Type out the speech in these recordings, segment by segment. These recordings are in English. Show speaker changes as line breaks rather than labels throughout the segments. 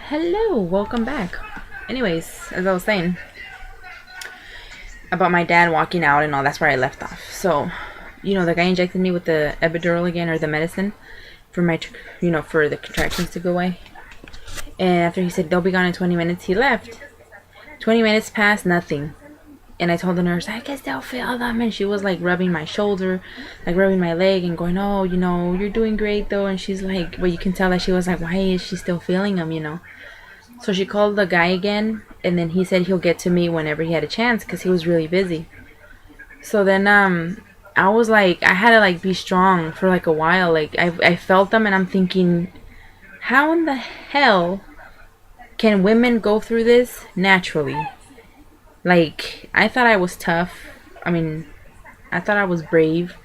Hello, welcome back. Anyways, as I was saying about my dad walking out and all, that's where I left off. So, the guy injected me with the epidural again, or the medicine for for the contractions to go away. And after he said they'll be gone in 20 minutes, he left. 20 minutes passed, nothing. And I told the nurse, I can still feel them. And she was like rubbing my shoulder, like rubbing my leg and going, oh, you're doing great though. And she's like, well, you can tell that she was like, why is she still feeling them? So she called the guy again, and then he said he'll get to me whenever he had a chance because he was really busy. So then I was like, I had to like be strong for like a while. Like I felt them, and I'm thinking, how in the hell can women go through this naturally? Like, I thought I was tough. I mean, I thought I was brave.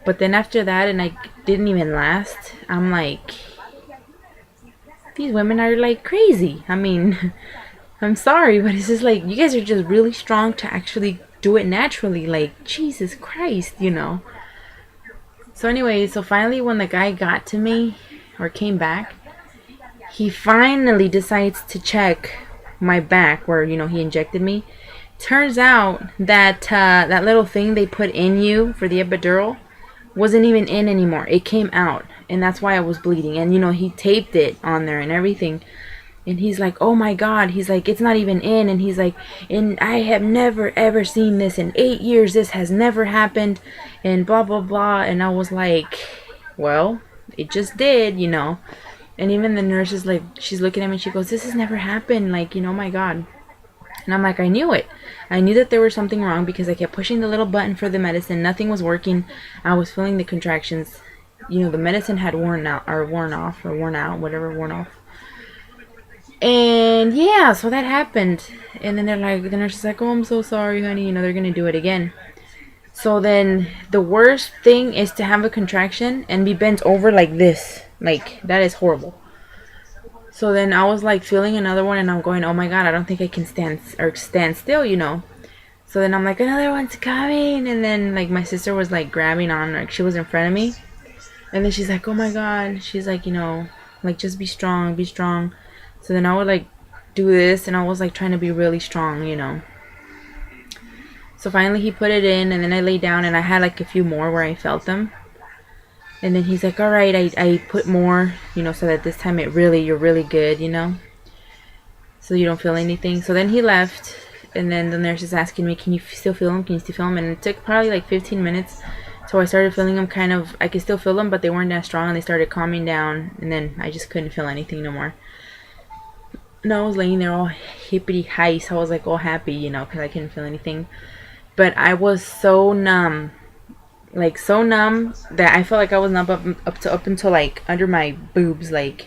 But then after that, and I didn't even last, I'm like, these women are like crazy. I mean, I'm sorry, but it's just like, you guys are just really strong to actually do it naturally. Like, Jesus Christ. So anyway, so finally when the guy got to me, or came back, he finally decides to check my back where, he injected me. Turns out that that little thing they put in you for the epidural wasn't even in anymore. It came out, and that's why I was bleeding. And he taped it on there and everything. And he's like, oh my God. He's like, it's not even in. And he's like, and I have never ever seen this in 8 years. This has never happened. And blah blah blah. And I was like, well, it just did. And even the nurse is like, she's looking at me and she goes, this has never happened. Like, my God. And I'm like, I knew it. I knew that there was something wrong because I kept pushing the little button for the medicine. Nothing was working. I was feeling the contractions. The medicine had worn out, whatever, worn off. And yeah, so that happened. And then the nurse is like, oh, I'm so sorry, honey. They're going to do it again. So then the worst thing is to have a contraction and be bent over like this. Like, that is horrible. So then I was like feeling another one, and I'm going, oh my God, I don't think I can stand still. So then I'm like, another one's coming. And then like my sister was like grabbing on, like she was in front of me. And then she's like, oh my God. She's like, like just be strong, be strong. So then I would like do this, and I was like trying to be really strong. So finally he put it in, and then I laid down, and I had like a few more where I felt them. And then he's like, all right, I put more, so that this time you're really good, so you don't feel anything. So then he left, and then the nurse is asking me, can you still feel them? Can you still feel them? And it took probably like 15 minutes. So I started feeling them kind of, I could still feel them, but they weren't that strong, and they started calming down, and then I just couldn't feel anything no more. And I was laying there all hippity heist. I was like all happy, because I couldn't feel anything. But I was so numb. Like so numb that I felt like I was numb up until like under my boobs. Like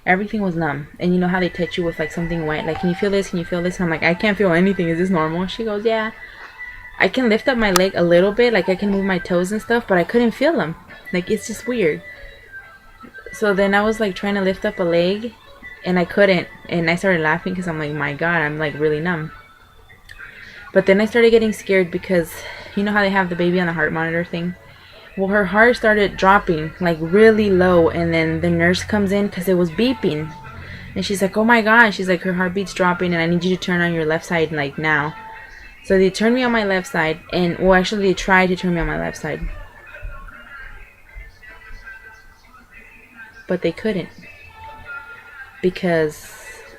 everything was numb. And you know how they touch you with like something wet, like, can you feel this, can you feel this? And I'm like, I can't feel anything, is this normal? She goes, yeah, I can lift up my leg a little bit, like I can move my toes and stuff, but I couldn't feel them. Like, it's just weird. So then I was like trying to lift up a leg, and I couldn't, and I started laughing because I'm like, my God, I'm like really numb. But then I started getting scared because you know how they have the baby on the heart monitor thing? Well, her heart started dropping like really low, and then the nurse comes in because it was beeping. And she's like, oh my God. She's like, her heartbeat's dropping, and I need you to turn on your left side like now. So they turned me on my left side, and well, actually they tried to turn me on my left side. But they couldn't. Because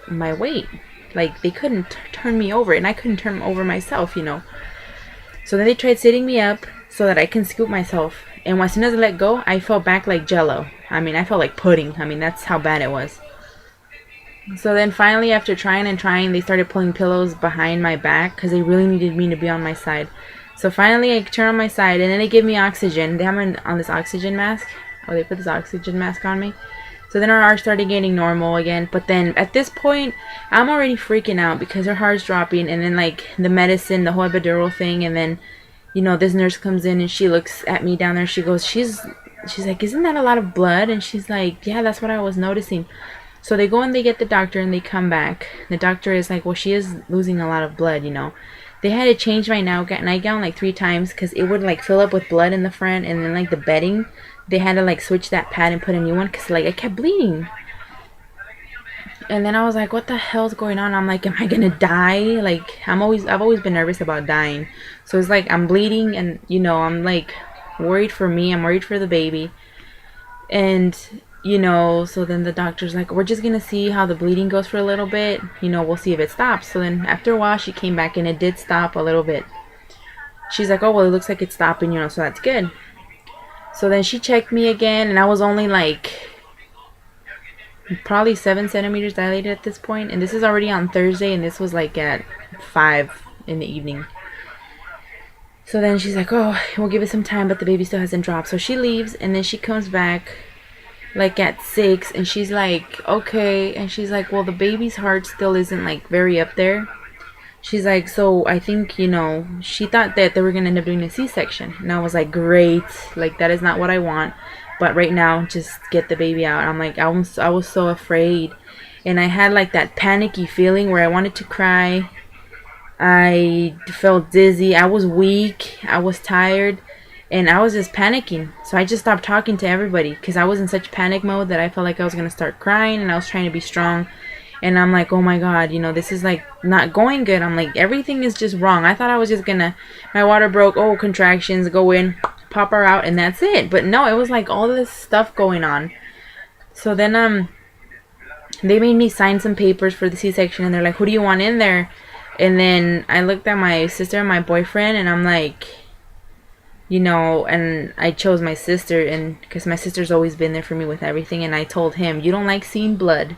my weight. Like, they couldn't turn me over, and I couldn't turn over myself. So then they tried sitting me up so that I can scoop myself. And as soon as I let go, I fell back like jello. I mean, I felt like pudding. I mean, that's how bad it was. So then finally, after trying and trying, they started pulling pillows behind my back because they really needed me to be on my side. So finally, I turned on my side, and then they gave me oxygen. They have me on this oxygen mask. Oh, they put this oxygen mask on me. So then her heart started getting normal again. But then at this point, I'm already freaking out because her heart's dropping. And then like the medicine, the whole epidural thing. And then, this nurse comes in and she looks at me down there. She goes, she's like, isn't that a lot of blood? And she's like, yeah, that's what I was noticing. So they go and they get the doctor, and they come back. The doctor is like, well, she is losing a lot of blood, They had to change my nightgown like 3 times because it would like fill up with blood in the front, and then like the bedding, they had to like switch that pad and put a new one because like I kept bleeding. And then I was like, what the hell's going on? I'm like, am I gonna die? Like, I've always been nervous about dying. So it's like I'm bleeding, and I'm like worried for me. I'm worried for the baby. And so then the doctor's like, we're just gonna see how the bleeding goes for a little bit. We'll see if it stops. So then after a while, she came back and it did stop a little bit. She's like, oh, well, it looks like it's stopping, so that's good. So then she checked me again, and I was only like probably 7 centimeters dilated at this point. And this is already on Thursday, and this was like at 5 in the evening. So then she's like, oh, we'll give it some time, but the baby still hasn't dropped. So she leaves, and then she comes back like at 6, and she's like, okay. And she's like, well, the baby's heart still isn't like very up there. She's like, so I think, she thought that they were going to end up doing a C-section. And I was like, great. Like, that is not what I want. But right now, just get the baby out. I'm like, I was so afraid. And I had like that panicky feeling where I wanted to cry. I felt dizzy. I was weak. I was tired. And I was just panicking. So I just stopped talking to everybody because I was in such panic mode that I felt like I was going to start crying. And I was trying to be strong. And I'm like, oh my God, this is like not going good. I'm like, everything is just wrong. I thought I was just gonna, my water broke, oh, contractions, go in, pop her out, and that's it. But no, it was like all this stuff going on. So then they made me sign some papers for the C-section, and they're like, who do you want in there? And then I looked at my sister and my boyfriend, and I'm like, and I chose my sister, and because my sister's always been there for me with everything. And I told him, you don't like seeing blood,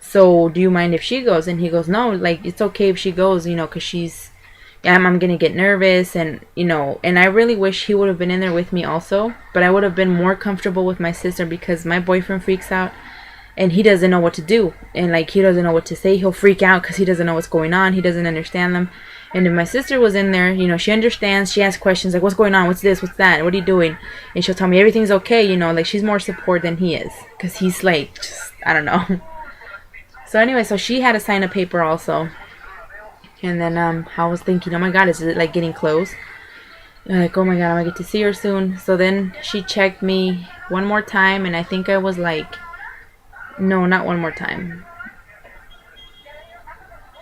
so do you mind if she goes? And he goes, no, like, it's okay if she goes, because I'm gonna get nervous. And and I really wish he would have been in there with me also, but I would have been more comfortable with my sister, because my boyfriend freaks out and he doesn't know what to do, and like, he doesn't know what to say. He'll freak out because he doesn't know what's going on. He doesn't understand them. And if my sister was in there, she understands. She asks questions like, what's going on? What's this? What's that? What are you doing? And she'll tell me everything's okay. Like, she's more support than he is, because he's like, just, I don't know. So anyway, so she had to sign a paper also. And then I was thinking, oh my God, is it like getting close? And like, oh my God, I'm gonna get to see her soon. So then she checked me one more time, and I think I was like, no, not one more time.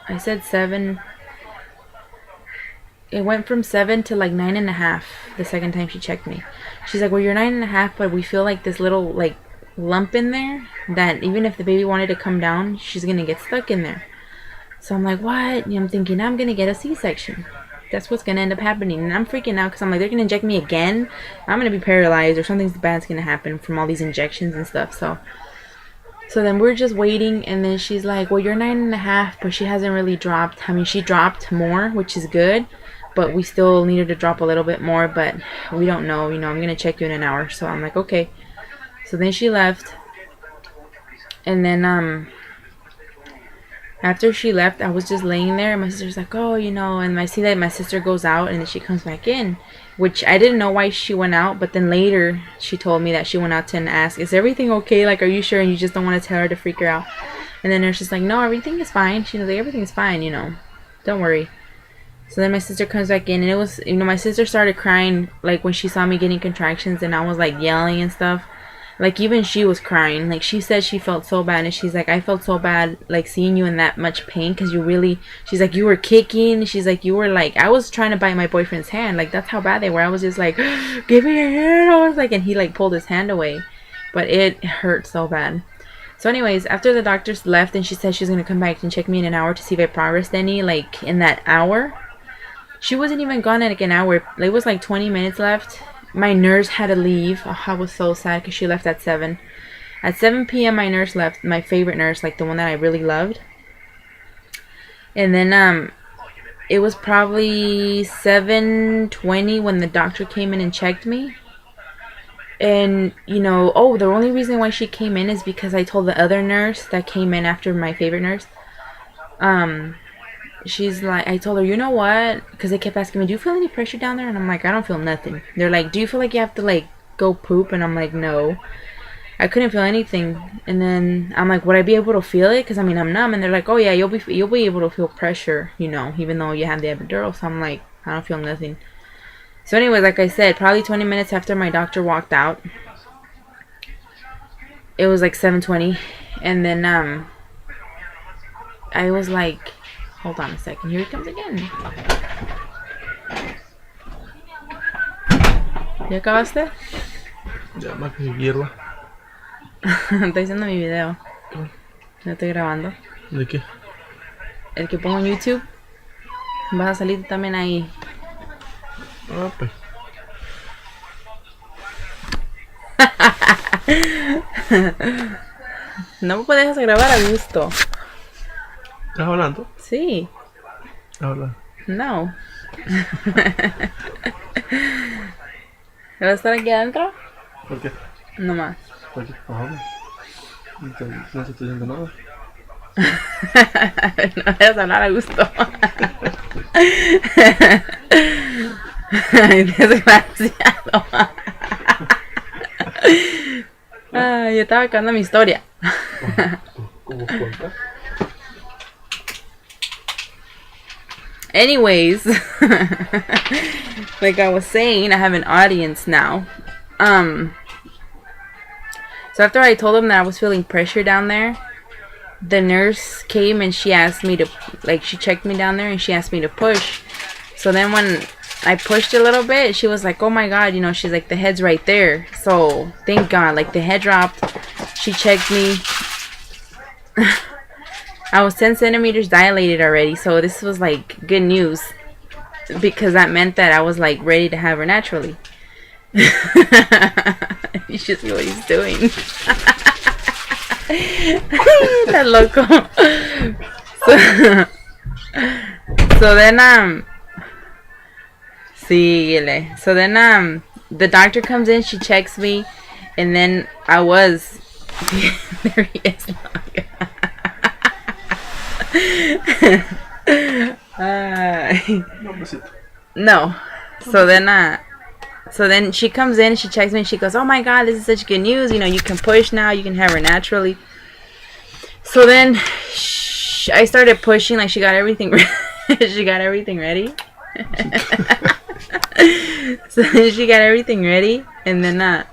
I said 7. It went from 7 to like 9.5 the second time she checked me. She's like, well, you're 9.5, but we feel like this little like lump in there that even if the baby wanted to come down, she's gonna get stuck in there. So I'm like, what? I'm thinking I'm gonna get a C-section. That's what's gonna end up happening. And I'm freaking out because I'm like, they're gonna inject me again. I'm gonna be paralyzed, or something bad's gonna happen from all these injections and stuff. So then we're just waiting, and then she's like, well, you're 9.5, but she hasn't really dropped. I mean, she dropped more, which is good, but we still need her to drop a little bit more, but we don't know. I'm gonna check you in an hour. So I'm like, okay. So then she left, and then after she left, I was just laying there, and my sister's like, oh, and I see that my sister goes out, and then she comes back in, which I didn't know why she went out, but then later she told me that she went out to ask, is everything okay? Like, are you sure? And you just don't want to tell her to freak her out. And then nurse is like, no, everything is fine. She's like, everything's fine, don't worry. So then my sister comes back in, and it was, my sister started crying, like, when she saw me getting contractions, and I was like yelling and stuff. Like, even she was crying. Like, she said she felt so bad, and she's like, I felt so bad, like, seeing you in that much pain, because she's like, you were kicking. She's like, you were like, I was trying to bite my boyfriend's hand. Like, that's how bad they were. I was just like, give me your hand. I was like, and he like pulled his hand away, but it hurt so bad. So anyways, after the doctors left, and she said she's going to come back and check me in an hour to see if I progressed any, like, in that hour. She wasn't even gone in like an hour. It was like 20 minutes left. My nurse had to leave. Oh, I was so sad because she left at 7. At 7 p.m. my nurse left. My favorite nurse, like the one that I really loved. And then it was probably 7:20 when the doctor came in and checked me. And the only reason why she came in is because I told the other nurse that came in after my favorite nurse. She's like, I told her, you know what? Because they kept asking me, do you feel any pressure down there? And I'm like, I don't feel nothing. They're like, do you feel like you have to like go poop? And I'm like, no. I couldn't feel anything. And then I'm like, would I be able to feel it? Because I mean, I'm numb. And they're like, oh yeah, you'll be able to feel pressure, even though you have the epidural. So I'm like, I don't feel nothing. So anyways, like I said, probably 20 minutes after my doctor walked out, it was like 7:20, and then I was like, hold on a second, here he comes again. ¿Ya acabaste?
Ya más que hierba.
Estoy haciendo mi video. Lo estoy grabando.
¿De qué?
El que pongo en YouTube. Vas a salir también ahí.
Ah, pues.
No me puedes grabar a gusto.
¿Estás hablando?
Sí.
Habla.
No. ¿Vas a estar aquí adentro?
¿Por qué?
No más.
¿Por qué? Habla. No te estoy diciendo nada.
No vayas a hablar a gusto. Ay, desgraciado. Ay, yo estaba acabando mi historia.
¿Cómo cuenta?
Anyways, like I was saying, I have an audience now. So after I told them that I was feeling pressure down there, the nurse came and she asked me to, like, she checked me down there and she asked me to push. So then when I pushed a little bit, she was like, oh my god, you know, she's like, the head's right there. So thank god, like, the head dropped. She checked me. I was 10 centimeters dilated already, so this was like good news, because that meant that I was like ready to have her naturally. You should see what he's doing. That loco. So then síguele. So then the doctor comes in, she checks me, and then I was there he is. No. So then she comes in, she checks me, and she goes, oh my god, this is such good news, you know, you can push now, you can have her naturally. So then I started pushing, like, she got everything she got everything ready. So she got everything ready, and then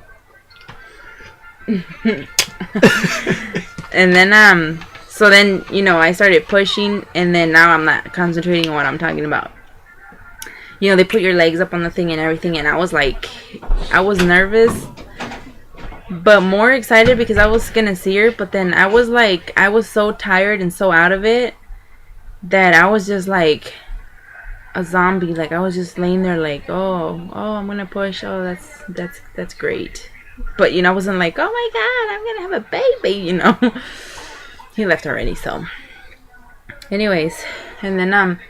so then, you know, I started pushing, and then now I'm not concentrating on what I'm talking about. You know, they put your legs up on the thing and everything, and I was like, I was nervous, but more excited because I was gonna see her. But then I was like, I was so tired and so out of it that I was just like a zombie. Like, I was just laying there like, oh, I'm gonna push. Oh, that's great. But, you know, I wasn't like, oh my god, I'm gonna have a baby, you know. He left already, so. Anyways, and then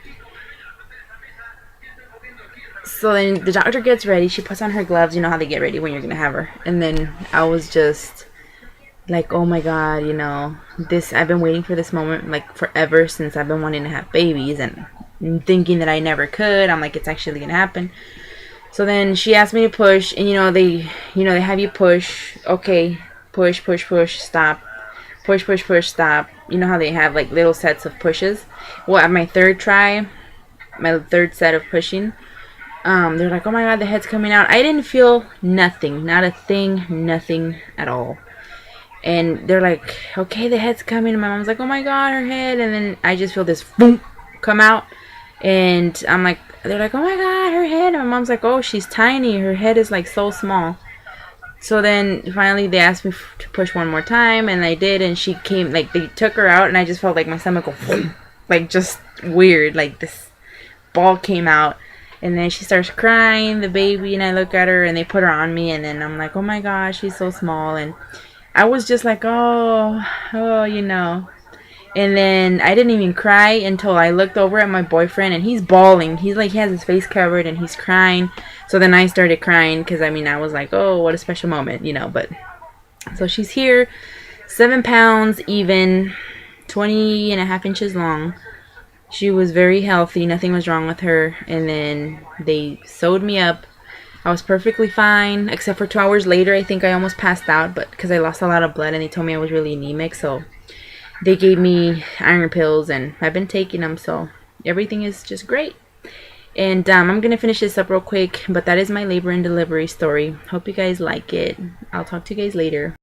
so then the doctor gets ready. She puts on her gloves. You know how they get ready when you're gonna have her. And then I was just like, oh my god, you know, I've been waiting for this moment like forever, since I've been wanting to have babies and thinking that I never could. I'm like, it's actually gonna happen. So then she asked me to push, and they have you push. Okay, push, stop. Push, stop. You know how they have like little sets of pushes? Well, at my third try, my third set of pushing, they're like, oh my god, the head's coming out. I didn't feel nothing, not a thing, nothing at all. And they're like, okay, the head's coming. And my mom's like, oh my god, her head. And then I just feel this boom come out. And I'm like, they're like, oh my god, her head. And my mom's like, oh, she's tiny. Her head is like so small. So then finally they asked me to push one more time, and I did, and she came, like, they took her out, and I just felt like my stomach go like, just weird, like this ball came out. And then she starts crying, the baby, and I look at her, and they put her on me, and then I'm like, oh my gosh, she's so small. And I was just like, oh, you know. And then I didn't even cry until I looked over at my boyfriend, and he's bawling. He's like, he has his face covered, and he's crying. So then I started crying, because I mean, I was like, oh, what a special moment, you know. But so she's here, 7 pounds even, 20.5 inches long. She was very healthy, nothing was wrong with her. And then they sewed me up. I was perfectly fine, except for 2 hours later, I think I almost passed out, but because I lost a lot of blood, and they told me I was really anemic. So they gave me iron pills, and I've been taking them, so everything is just great. And I'm gonna finish this up real quick, but that is my labor and delivery story. Hope you guys like it. I'll talk to you guys later.